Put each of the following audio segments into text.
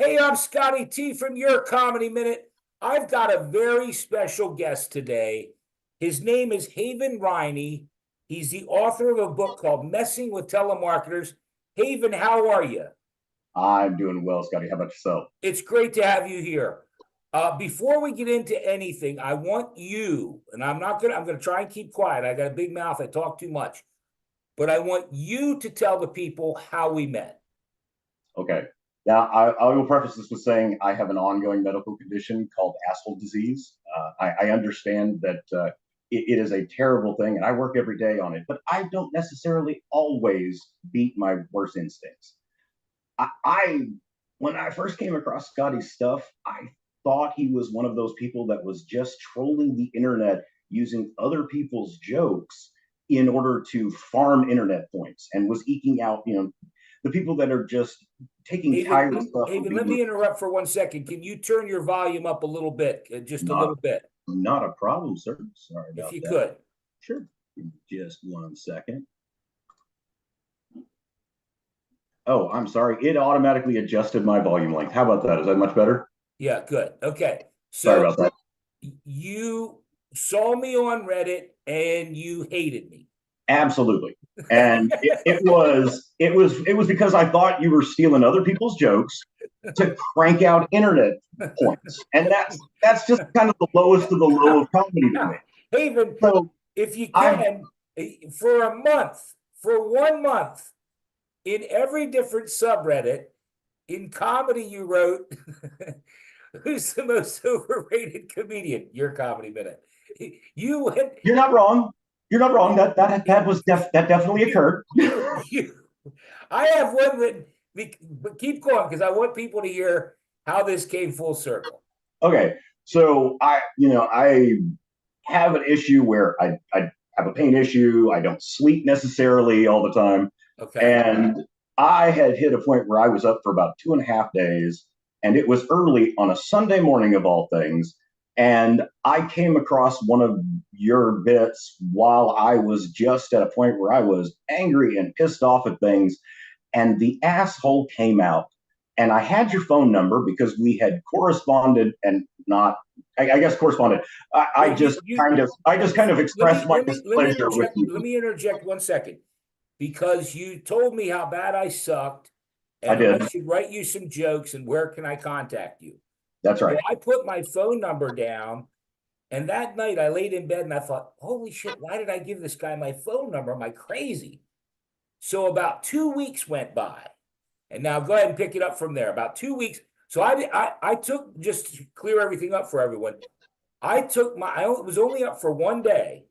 Hey, I'm Scotty T from Your Comedy Minute. I've got a very special guest today. His name is Riney. He's the author of a book called Messing with Telemarketers. Haven, how are you? I'm doing well, Scotty. How about yourself? It's great to have you here. Before we get into anything, I want you, and I'm gonna try and keep quiet. I got a big mouth, I talk too much. But I want you to tell the people how we met. Okay. Now, I will preface this with saying I have an ongoing medical condition called asshole disease. I understand that it is a terrible thing, and I work every day on it, but I don't necessarily always beat my worst instincts. I when I first came across Scotty's stuff, I thought he was one of those people that was just trolling the internet using other people's jokes in order to farm internet points and was eking out, the people that are just taking tired stuff. Haven, let me interrupt for 1 second. Can you turn your volume up a little bit, just a not, little bit? Not a problem, sir. Sorry If about you that. could. Sure. Just 1 second. Oh, I'm sorry. It automatically adjusted my volume length. How about that? Is that much better? Yeah, good. Okay. Sorry So about that. you saw me on Reddit and you hated me. Absolutely. And it was because I thought you were stealing other people's jokes to crank out internet points. And that's just kind of the lowest of the low of comedy to me. Haven, So if you can, for a month, for 1 month, in every different subreddit, in comedy you wrote, who's the most overrated comedian? Your Comedy Minute. You went. You're not wrong. You're not wrong. That definitely occurred. I have one written, but keep going because I want people to hear how this came full circle. Okay, so I have an issue where I have a pain issue. I don't sleep necessarily all the time. Okay. And I had hit a point where I was up for about 2.5 days, and it was early on a Sunday morning of all things. And I came across one of your bits while I was just at a point where I was angry and pissed off at things. And the asshole came out. And I had your phone number because we had corresponded and not, I guess, corresponded. I just kind of expressed my displeasure with you. Let me interject 1 second. Because you told me how bad I sucked, and I should write you some jokes, and where can I contact you? That's right. So I put my phone number down, and that night I laid in bed and I thought, holy shit, why did I give this guy my phone number? Am I crazy? So about 2 weeks went by, and now go ahead and pick it up from there. About 2 weeks. So I took, just to clear everything up for everyone, I was only up for 1 day.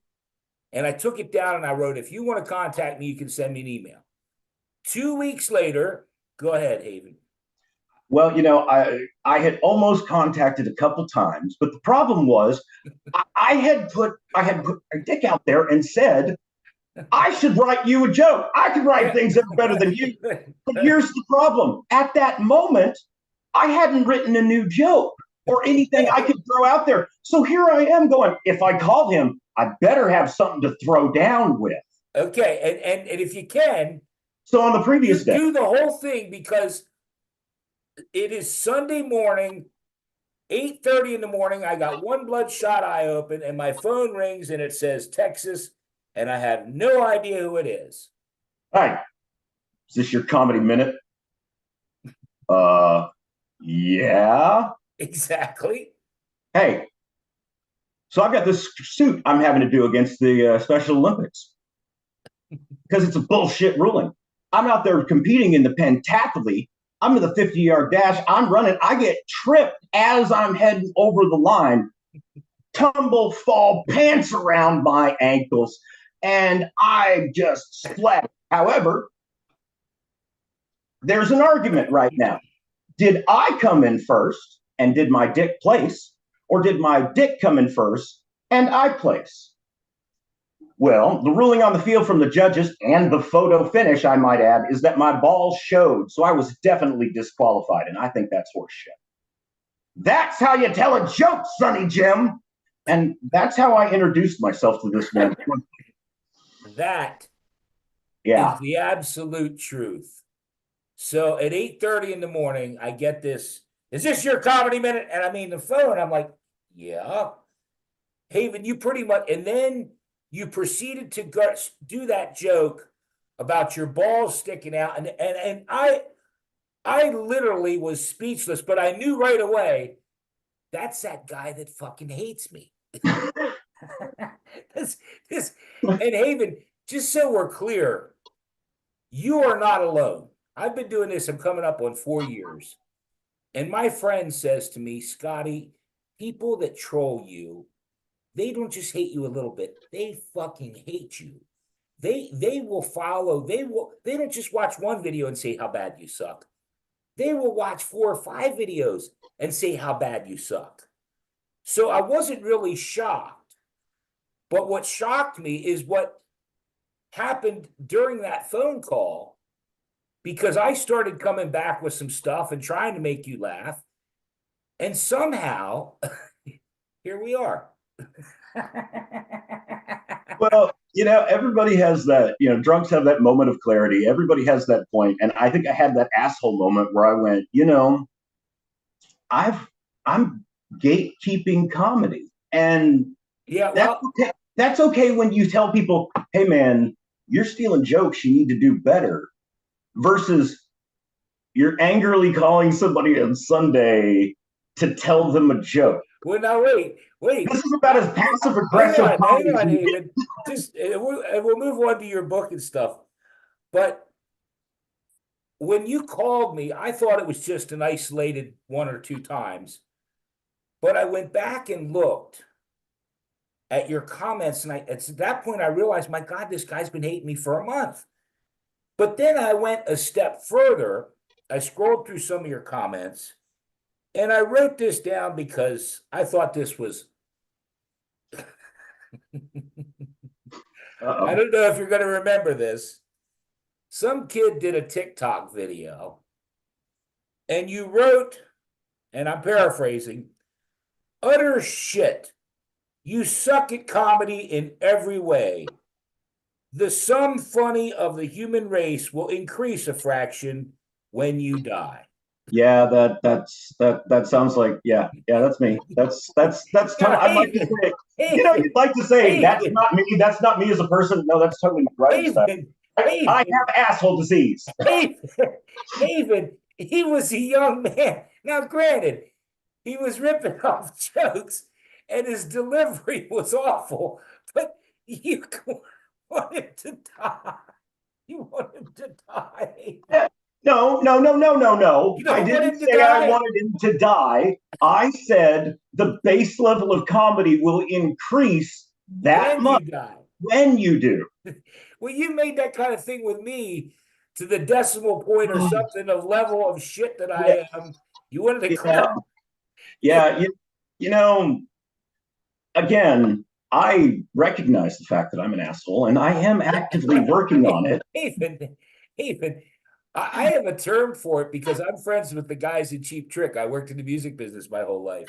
And I took it down and I wrote, if you want to contact me, you can send me an email. 2 weeks later, go ahead, Haven. Well, I had almost contacted a couple times, but the problem was I had put a dick out there and said, I should write you a joke. I could write things better than you. But here's the problem. At that moment, I hadn't written a new joke or anything I could throw out there. So here I am going, if I call him, I better have something to throw down with. Okay, and if you can, so on the previous day, do the whole thing because it is Sunday morning, 8:30 in the morning. I got one bloodshot eye open, and my phone rings, and it says Texas, and I have no idea who it is. Hi, is this Your Comedy Minute? Yeah. Exactly. Hey. So I've got this suit I'm having to do against the Special Olympics because it's a bullshit ruling. I'm out there competing in the pentathlete. I'm in the 50-yard dash. I'm running. I get tripped as I'm heading over the line, tumble, fall, pants around my ankles, and I just splat. However, there's an argument right now. Did I come in first and did my dick place? Or did my dick come in first and I place? Well, the ruling on the field from the judges and the photo finish, I might add, is that my balls showed. So I was definitely disqualified. And I think that's horseshit. That's how you tell a joke, Sonny Jim. And that's how I introduced myself to this man. That is the absolute truth. So at 8:30 in the morning, I get this is this your comedy minute? And I mean, the phone, I'm like, yeah. Haven, you pretty much, and then you proceeded to do that joke about your balls sticking out. And I literally was speechless, but I knew right away that's that guy that fucking hates me. this, this, and Haven, just so we're clear, you are not alone. I've been doing this, I'm coming up on 4 years. And my friend says to me, Scotty, people that troll you, they don't just hate you a little bit, they fucking hate you. They will follow, they don't just watch one video and say how bad you suck. They will watch 4 or 5 videos and say how bad you suck. So I wasn't really shocked. But what shocked me is what happened during that phone call, because I started coming back with some stuff and trying to make you laugh. And somehow, here we are. Well, everybody has that, drunks have that moment of clarity. Everybody has that point. And I think I had that asshole moment where I went, I'm gatekeeping comedy. And Yeah, that's well, okay. That's okay when you tell people, hey man, you're stealing jokes, you need to do better, versus you're angrily calling somebody on Sunday to tell them a joke. well, now wait. This is about as passive aggressive Hang comedy as on, you get. David. Just we'll move on to your book and stuff. But when you called me, I thought it was just an isolated 1 or 2 times. But I went back and looked at your comments, and at that point I realized, my God, this guy's been hating me for a month. But then I went a step further. I scrolled through some of your comments, and I wrote this down because I thought this was. I don't know if you're going to remember this. Some kid did a TikTok video, and you wrote, and I'm paraphrasing, utter shit. You suck at comedy in every way. The sum funny of the human race will increase a fraction when you die. Yeah, that sounds like, that's me. That's Now, totally. I'd like to say, Haven, you'd like to say that's Haven, not me. That's not me as a person. No, that's totally my writing style. Haven, I have asshole disease. Haven, Haven, he was a young man. Now, granted, he was ripping off jokes and his delivery was awful, but you want him to die. You want him to die. No, no, no, no, no, no. You I don't want didn't him to say I die. wanted him to die. I said the base level of comedy will increase that When much you die. when you do. Well, you made that kind of thing with me to the decimal point or something of level of shit that Yeah, I am. You wanted to yeah, crown. yeah. You know, again, I recognize the fact that I'm an asshole, and I am actively working on it. Even, I have a term for it because I'm friends with the guys in Cheap Trick. I worked in the music business my whole life.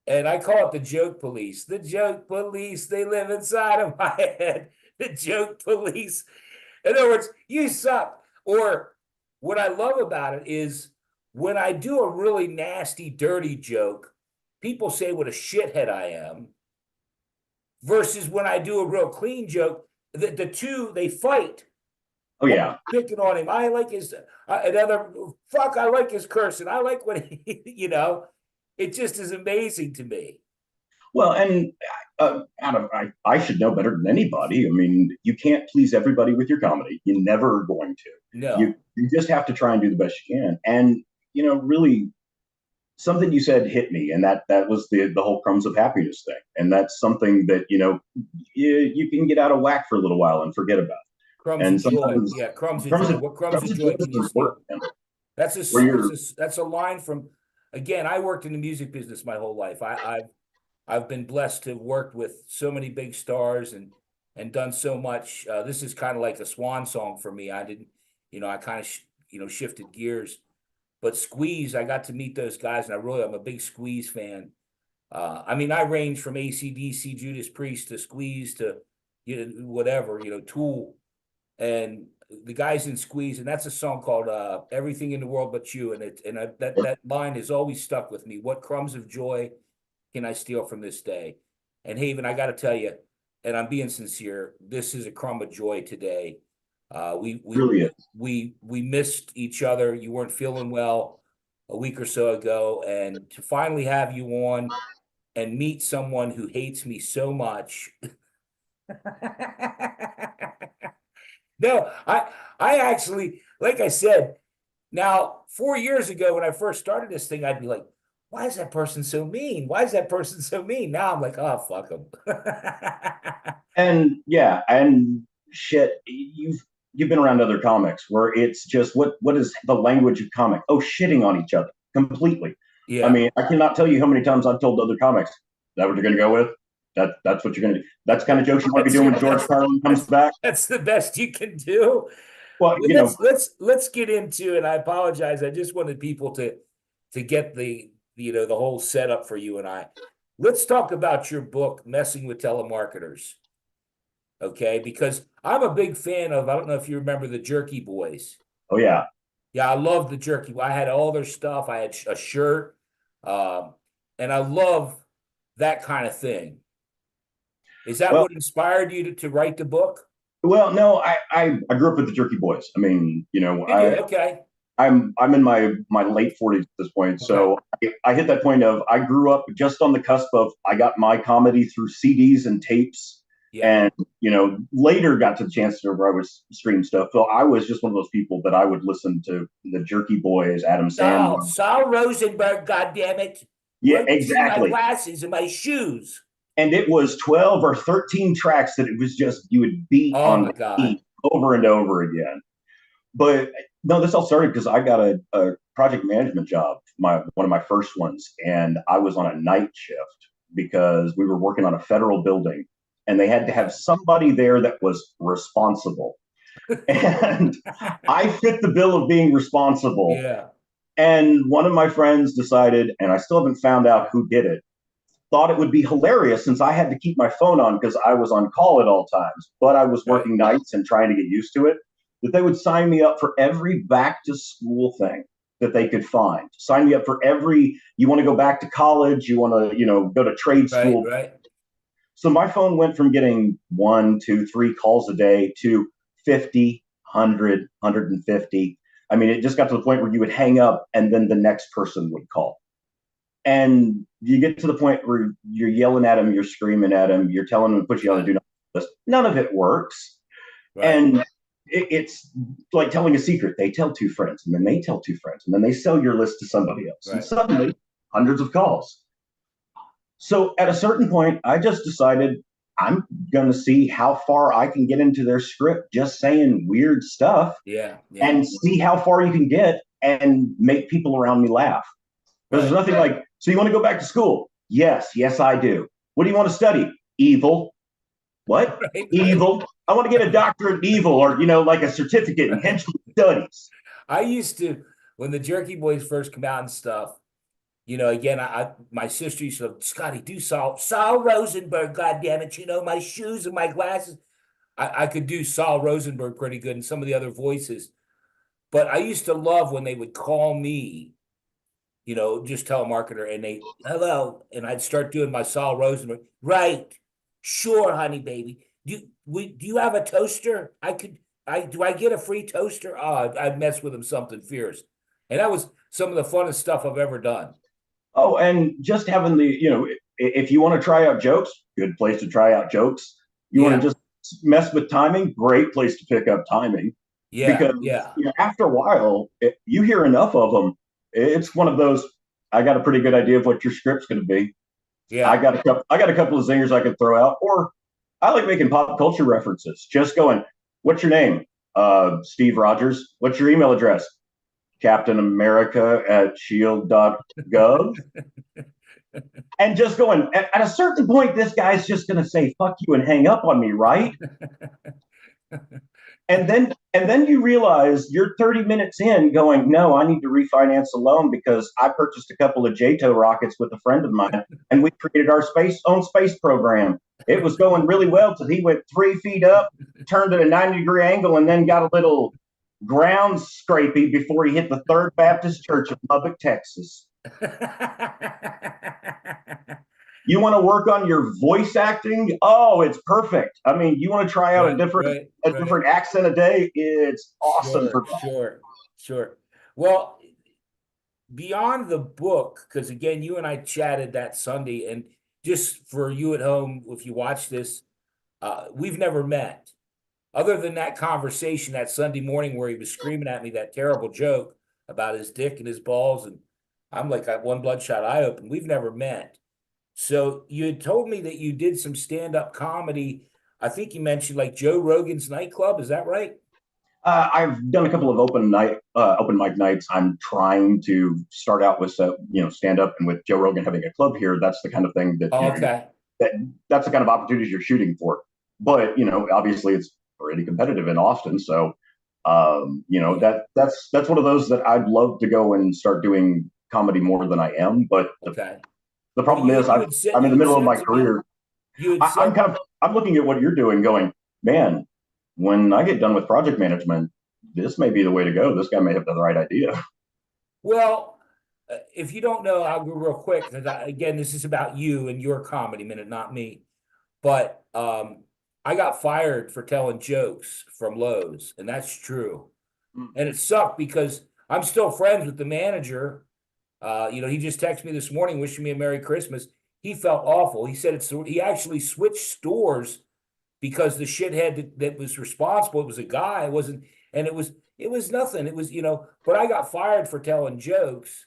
And I call it the joke police. The joke police, they live inside of my head. The joke police. In other words, you suck. Or what I love about it is when I do a really nasty, dirty joke, people say what a shithead I am, versus when I do a real clean joke, the two, they fight. Oh yeah. Picking on him. I like his, another, fuck, I like his cursing. I like what he, it just is amazing to me. Well, and Adam, I should know better than anybody. I mean, you can't please everybody with your comedy. You're never going to. No. You just have to try and do the best you can. And really, something you said hit me, and that was the whole crumbs of happiness thing. And that's something that you can get out of whack for a little while and forget about. Crumbs And of joy. sometimes Yeah, crumbs of joy. What crumbs of joy is can you steal? important. That's Where you're that's a line from. Again, I worked in the music business my whole life. I've been blessed to have worked with so many big stars and done so much. This is kind of like a swan song for me. I didn't, I kind of shifted gears. But Squeeze, I got to meet those guys, and I'm a big Squeeze fan. I mean, I range from AC/DC, Judas Priest to Squeeze to whatever, Tool. And the guys in Squeeze, and that's a song called "Everything in the World But You," and that line has always stuck with me. What crumbs of joy can I steal from this day? And Haven, I got to tell you, and I'm being sincere, this is a crumb of joy today. Really is. We missed each other. You weren't feeling well a week or so ago, and to finally have you on and meet someone who hates me so much. No, I actually, like I said, now 4 years ago when I first started this thing, I'd be like, why is that person so mean? Why is that person so mean? Now I'm like, oh, fuck them. And yeah, and shit, you've been around other comics where it's just what is the language of comic? Oh, shitting on each other completely. I Yeah. mean, I cannot tell you how many times I've told other comics, is that what you're gonna go with? That's what you're gonna do. That's the kind of jokes you want to be doing when George Carlin comes back. That's the best you can do. Well, Well, let's get into, and I apologize. I just wanted people to get the whole setup for you and I. Let's talk about your book, Messing with Telemarketers. Okay, because I'm a big fan of, I don't know if you remember the Jerky Boys. oh yeah. Yeah, I love the Jerky. I had all their stuff. I had a shirt, um, and I love that kind of thing. Is that Well, what inspired you to write the book? well, no, I grew up with the Jerky Boys. I mean, Did you? Okay. I'm in my late 40s at this point, Okay. so I hit that point of I grew up just on the cusp of I got my comedy through CDs and tapes, Yeah. and later got to the chance to where I was stream stuff. So I was just one of those people that I would listen to the Jerky Boys, Adam Sandler. Saul Rosenberg, goddammit. Yeah, Why don't you see my exactly. glasses and my shoes? And it was 12 or 13 tracks that it was just you would beat Oh on my God. repeat over and over again. But no, this all started because I got a project management job, one of my first ones, and I was on a night shift because we were working on a federal building, and they had to have somebody there that was responsible. And I fit the bill of being responsible. Yeah. And one of my friends decided, and I still haven't found out who did it, thought it would be hilarious since I had to keep my phone on because I was on call at all times, but I was Right. working nights and trying to get used to it, that they would sign me up for every back to school thing that they could find. Sign me up for every, you want to go back to college, you want to, go to trade Right. school. Right. So my phone went from getting 1, 2, 3 calls a day to 50, 100, 150. I mean, it just got to the point where you would hang up and then the next person would call. And you get to the point where you're yelling at them, you're screaming at them, you're telling them to put you on the do not list. None of it works. Right. And it's like telling a secret. They tell two friends, and then they tell two friends, and then they sell your list to somebody else. And Right. suddenly, hundreds of calls. So at a certain point, I just decided I'm going to see how far I can get into their script just saying weird stuff Yeah. Yeah. and see how far you can get and make people around me laugh. Because Right. there's nothing like, so you want to go back to school? Yes, yes, I do. What do you want to study? Evil. What? Right. Evil. I want to get a doctorate in evil or, like a certificate in henchman studies. I used to, when the Jerky Boys first come out and stuff, again, my sister used to go, Scotty, do Saul Rosenberg, goddammit, my shoes and my glasses. I could do Saul Rosenberg pretty good and some of the other voices. But I used to love when they would call me, just telemarketer, and hello, and I'd start doing my Saul Rosenberg. Right. Sure, honey, baby. Do you have a toaster? Do I get a free toaster? Oh, I'd mess with them something fierce. And that was some of the funnest stuff I've ever done. Oh, and just having if you want to try out jokes, good place to try out jokes. You want Yeah. to just mess with timing, great place to pick up timing. Yeah. Because Yeah. after a while, you hear enough of them, it's one of those. I got a pretty good idea of what your script's going to be. I Yeah. got a couple of zingers I could throw out, or I like making pop culture references. Just going, what's your name? Steve Rogers. What's your email address? Captain America at shield.gov. And just going, at a certain point, this guy's just going to say, fuck you and hang up on me, right? And then you realize you're 30 minutes in going, no, I need to refinance a loan because I purchased a couple of JATO rockets with a friend of mine and we created our own space program. It was going really well till he went 3 feet up, turned at a 90-degree angle, and then got a little ground scrapey before he hit the Third Baptist Church of Lubbock, Texas. You want to work on your voice acting? Oh, it's perfect. I mean, you want to try out Right, right, a right. different accent a day? It's awesome for Sure, that. sure, sure. Well, beyond the book, because again, you and I chatted that Sunday, and just for you at home, if you watch this, we've never met. Other than that conversation that Sunday morning where he was screaming at me that terrible joke about his dick and his balls, and I'm like, I one bloodshot eye open. We've never met. So you had told me that you did some stand-up comedy. I think you mentioned like Joe Rogan's nightclub. Is that right? I've done a couple of open mic nights. I'm trying to start out with stand up, and with Joe Rogan having a club here, that's the kind of thing that Oh, okay. that that's the kind of opportunities you're shooting for. But obviously, it's pretty competitive in Austin, so Yeah. that's one of those that I'd love to go and start doing comedy more than I am. But Okay. the Well, problem is, I'm in you the had middle of said my to me, career. you had I'm said, I'm looking at what you're doing, going, man, when I get done with project management, this may be the way to go. This guy may have the right idea. well, if you don't know, I'll go real quick because again, this is about you and your comedy minute, not me. But I got fired for telling jokes from Lowe's, and that's true. And it sucked because I'm still friends with the manager. He just texted me this morning wishing me a Merry Christmas. He felt awful. He said he actually switched stores because the shithead that was responsible, it was a guy, it wasn't, and it was nothing. It was, but I got fired for telling jokes,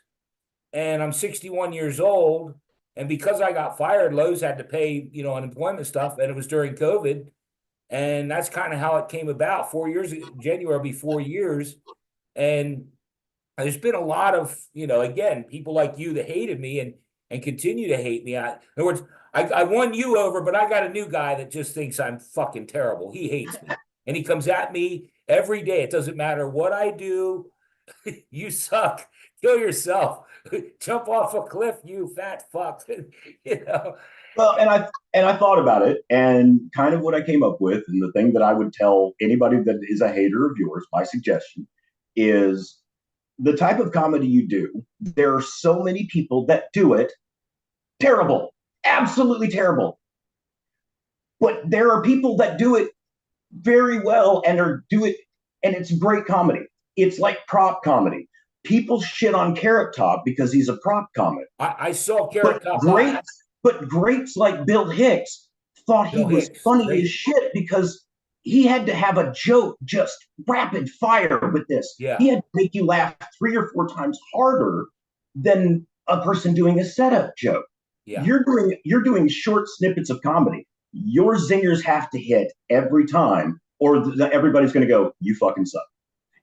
and I'm 61 years old. And because I got fired, Lowe's had to pay, unemployment stuff, and it was during COVID. And that's kind of how it came about. 4 years, January will be 4 years. And there's been a lot of, again, people like you that hated me and continue to hate me. In other words, I won you over, but I got a new guy that just thinks I'm fucking terrible. He hates me. And he comes at me every day. It doesn't matter what I do. You suck. Kill yourself. Jump off a cliff, you fat fuck. you know. Well, and I thought about it, and kind of what I came up with, and the thing that I would tell anybody that is a hater of yours, my suggestion is the type of comedy you do. There are so many people that do it terrible, absolutely terrible. But there are people that do it very well and it's great comedy. It's like prop comedy. People shit on Carrot Top because he's a prop comic. I saw But Carrot Top live. greats, but greats like Bill Hicks thought he Bill was Hicks, funny as great. shit because he had to have a joke just rapid fire with this. He Yeah, had to make you laugh 3 or 4 times harder than a person doing a setup joke. yeah. You're doing short snippets of comedy. Your zingers have to hit every time, or everybody's going to go, "You fucking suck."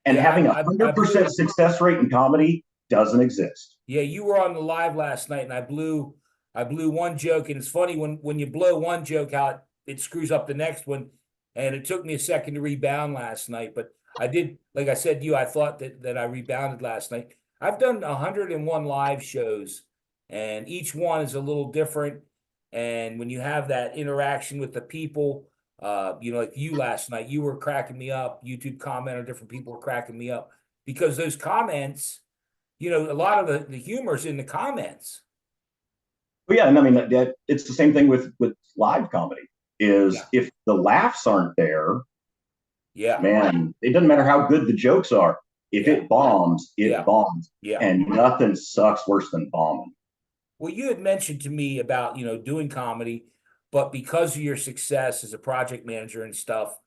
And Yeah, having a I hundred blew. percent success rate in comedy doesn't exist. Yeah, you were on the live last night, and I blew one joke, and it's funny when you blow one joke, how it screws up the next one, and it took me a second to rebound last night, but I did, like I said to you, I thought that I rebounded last night. I've done 101 live shows, and each one is a little different. And when you have that interaction with the people, like you last night, you were cracking me up. YouTube commenter, different people were cracking me up because those comments a lot of the humor's in the comments. But yeah, and I mean that it's the same thing with live comedy. Is Yeah. if the laughs aren't there, Yeah. man, it doesn't matter how good the jokes are. If Yeah. it bombs, it Yeah. bombs, Yeah. and nothing sucks worse than bombing. Well, you had mentioned to me about, doing comedy, but because of your success as a project manager and stuff,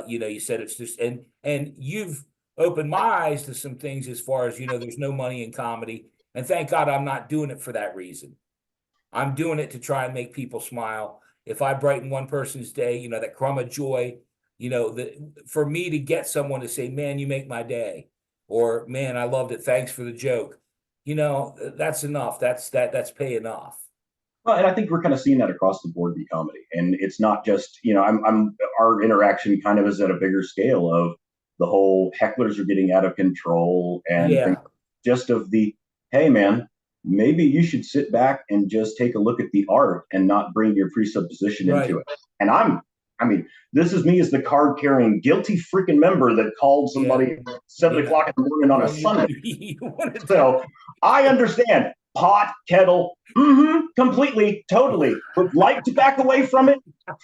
you said it's just and you've opened my eyes to some things as far as, there's no money in comedy. And thank God I'm not doing it for that reason. I'm doing it to try and make people smile. If I brighten one person's day, that crumb of joy, for me to get someone to say, "Man, you make my day," or "Man, I loved it. Thanks for the joke." That's enough. That's paying off. Well, and I think we're kind of seeing that across the board in comedy, and it's not just I'm our interaction kind of is at a bigger scale of the whole hecklers are getting out of control and things Yeah. just of the hey man. maybe you should sit back and just take a look at the art and not bring your presupposition into Right. it. And I mean, this is me as the card carrying guilty freaking member that called Yeah. somebody at 7 o'clock in the morning on a Well, Sunday. you wanted to. So I understand pot, kettle, completely, totally. Would like to back away from it,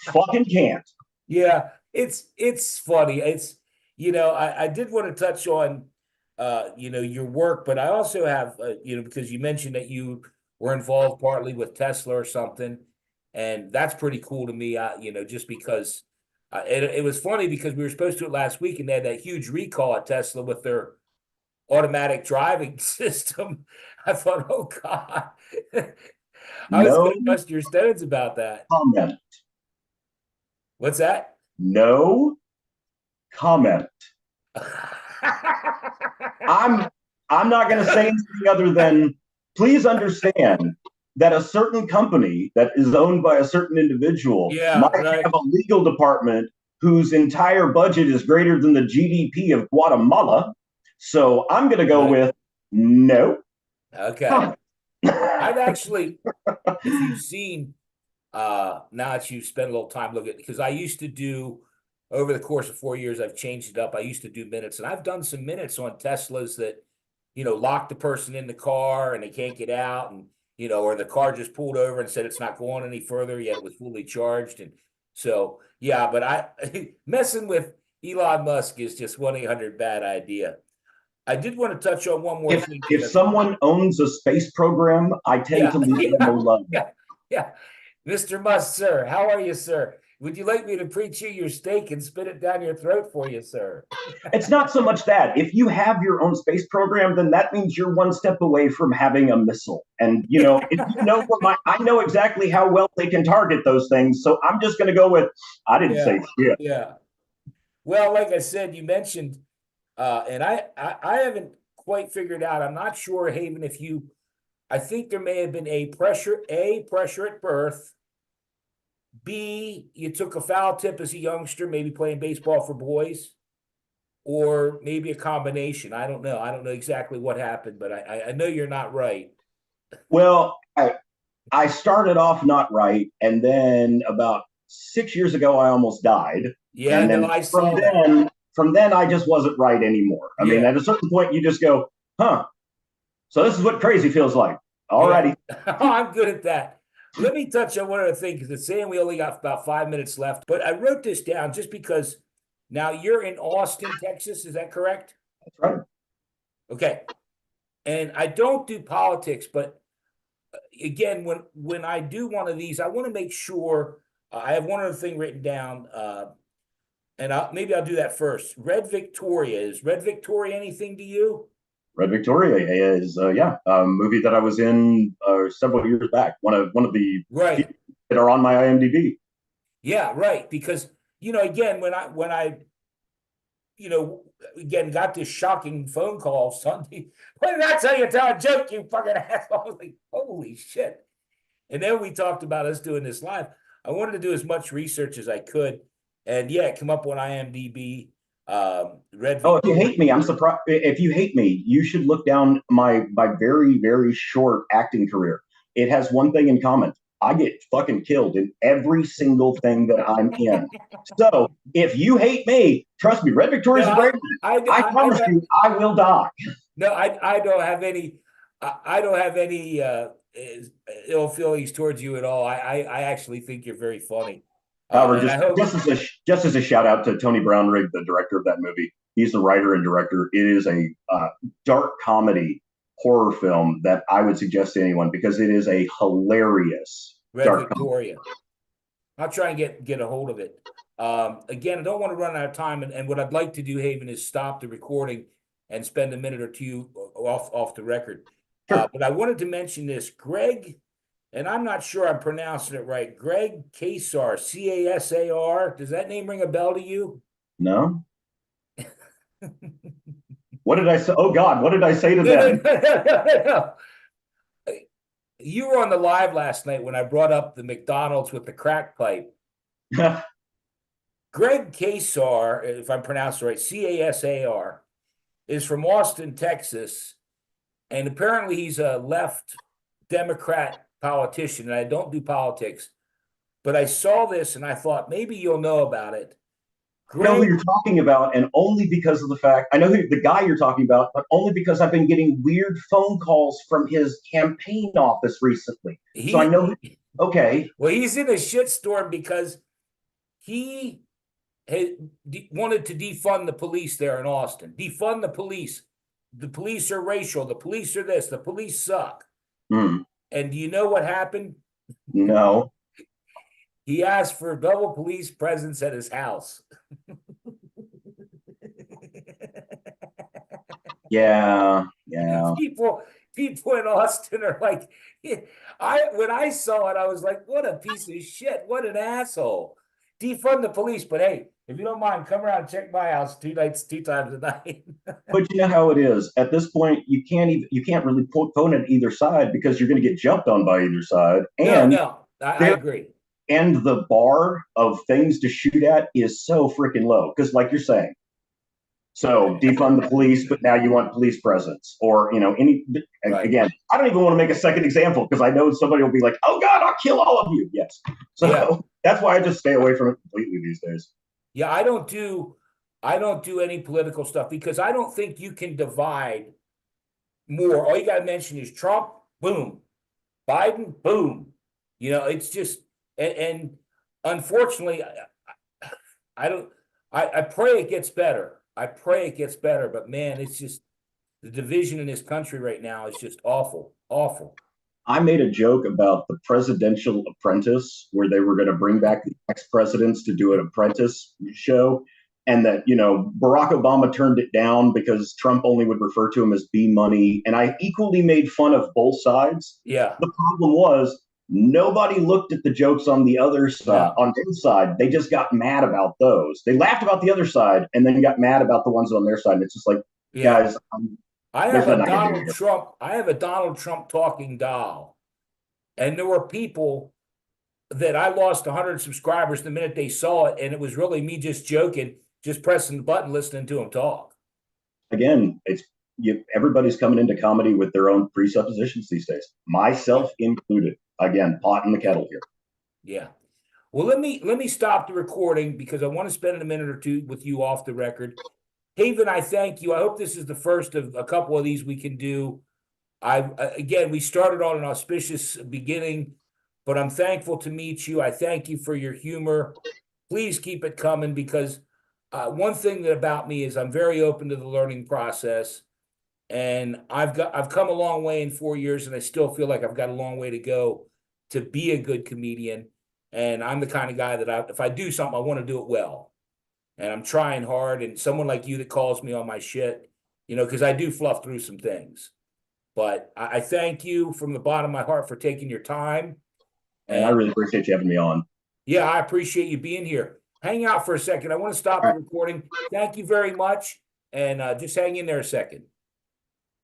fucking can't. Yeah, it's funny. It's I did want to touch on your work, but I also have because you mentioned that you were involved partly with Tesla or something, and that's pretty cool to me. Just because it was funny because we were supposed to do it last week, and they had that huge recall at Tesla with their automatic driving system. I thought, oh God, I was No going to bust your stones about that. comment. What's that? No comment. I'm I'm not going to say anything other than please understand that a certain company that is owned by a certain individual Yeah, might right. have a legal department whose entire budget is greater than the GDP of Guatemala. So I'm going to go Right. with no. Okay. I've actually, if you've seen, now that you've spent a little time looking, because I used to do, over the course of 4 years, I've changed it up. I used to do minutes, and I've done some minutes on Teslas that, lock the person in the car and they can't get out, and, or the car just pulled over and said it's not going any further, yet it was fully charged. And so, yeah, but messing with Elon Musk is just 1-800 bad idea. I did want to touch on one more if thing if because someone owns a space program, I tend yeah, to leave them yeah, alone. yeah, yeah. Mr. Musk, sir, how are you, sir? Would you like me to preach you your steak and spit it down your throat for you, sir? It's not so much that. If you have your own space program, then that means you're one step away from having a missile. And if you know I know exactly how well they can target those things. So I'm just going to go with I didn't Yeah, say shit. yeah. Well, like I said, you mentioned, and I haven't quite figured out. I'm not sure, Haven, if you. I think there may have been a pressure at birth. B, you took a foul tip as a youngster, maybe playing baseball for boys, or maybe a combination. I don't know. I don't know exactly what happened, but I know you're not right. Well, I started off not right, and then about 6 years ago, I almost died, Yeah, and no, then I saw that. from then, I just wasn't right anymore. I mean, Yeah, at a certain point, you just go, huh? So this is what crazy feels like. yeah. Alrighty. I'm good at that. Let me touch on one other thing because it's saying we only got about 5 minutes left, but I wrote this down just because now you're in Austin, Texas. Is that correct? That's right. Okay. And I don't do politics, but again, when I do one of these, I want to make sure I have one other thing written down, and maybe I'll do that first. Red Victoria, is Red Victoria anything to you? Red Victoria is a movie that I was in several years back. One of the few Right. that are on my IMDb. Yeah, right. Because again, when I again got this shocking phone call Sunday. What did I tell you? Tell a joke, you fucking asshole. I was like, holy shit. And then we talked about us doing this live. I wanted to do as much research as I could. And yeah, come up on IMDb. Red Oh, if you Victoria. hate me, I'm surprised. If you hate me, you should look down my very very short acting career. It has one thing in common. I get fucking killed in every single thing that I'm in. So if you hate me, trust me, Red No, Victoria's a great one. I promise I you, I will die. no, I don't have any. I don't have any ill feelings towards you at all. I actually think you're very funny, However, and I hope. just as a shout out to Tony Brownrigg, the director of that movie. He's the writer and director. It is a dark comedy horror film that I would suggest to anyone because it is a hilarious Red dark comedy. Victoria. I'll try and get a hold of it. Again, I don't want to run out of time, and what I'd like to do, Haven, is stop the recording and spend a minute or two off the record. Sure. But I wanted to mention this, Greg, and I'm not sure I'm pronouncing it right. Greg Casar, Casar. Does that name ring a bell to you? No. What did I say? Oh God, what did I say to No, no, them? no, no, no, no. You were on the live last night when I brought up the McDonald's with the crack pipe. Greg Casar, if I'm pronouncing it right, Casar, is from Austin, Texas, and apparently he's a left Democrat politician, and I don't do politics, but I saw this and I thought maybe you'll know about it. I know who Greg, you're talking about, and only because of the fact I know who the guy you're talking about, but only because I've been getting weird phone calls from his campaign office recently. So I know. Okay. Well, he's in a shitstorm because he wanted to defund the police there in Austin. Defund the police. The police are racial. The police are this. The police suck. Mm, And do you know what happened? no. He asked for double police presence at his house. Yeah. And people in Austin are like, when I saw it, I was like, what a piece of shit. What an asshole. Defund the police. But hey, if you don't mind, come around and check my house 2 times a night. But you know how it is. At this point, you can't really phone at either side because you're going to get jumped on by either side. And No, I agree. And the bar of things to shoot at is so freaking low. Because, like you're saying, so defund the police, but now you want police presence, or Right. again, I don't even want to make a second example because I know somebody will be like, "Oh God, I'll kill all of you." Yes, so Yeah. that's why I just stay away from it completely these days. Yeah, I don't do any political stuff because I don't think you can divide more. All you got to mention is Trump, boom, Biden, boom. It's just and unfortunately, I don't. I pray it gets better. I pray it gets better, but man, it's just the division in this country right now is just awful, awful. I made a joke about the presidential apprentice where they were going to bring back the ex-presidents to do an apprentice show. And that, Barack Obama turned it down because Trump only would refer to him as B money. And I equally made fun of both sides. Yeah. The problem was nobody looked at the jokes on the other side, No. on his side. They just got mad about those. They laughed about the other side and then got mad about the ones on their side. And it's just like, Yeah. guys, I there's have a nothing I can do Donald here. Trump. I have a Donald Trump talking doll, and there were people that I lost 100 subscribers the minute they saw it, and it was really me just joking, just pressing the button, listening to him talk. Again, everybody's coming into comedy with their own presuppositions these days, myself included. Again, pot in the kettle here. Yeah. Well, let me stop the recording because I want to spend a minute or two with you off the record. Haven, I thank you. I hope this is the first of a couple of these we can do. Again, we started on an auspicious beginning, but I'm thankful to meet you. I thank you for your humor. Please keep it coming because one thing about me is I'm very open to the learning process, and I've come a long way in 4 years, and I still feel like I've got a long way to go to be a good comedian. And I'm the kind of guy that if I do something, I want to do it well. And I'm trying hard, and someone like you that calls me on my shit, because I do fluff through some things. But I thank you from the bottom of my heart for taking your time. And I really appreciate you having me on. Yeah, I appreciate you being here. Hang out for a second. I want to stop the recording. Thank you very much. And just hang in there a second.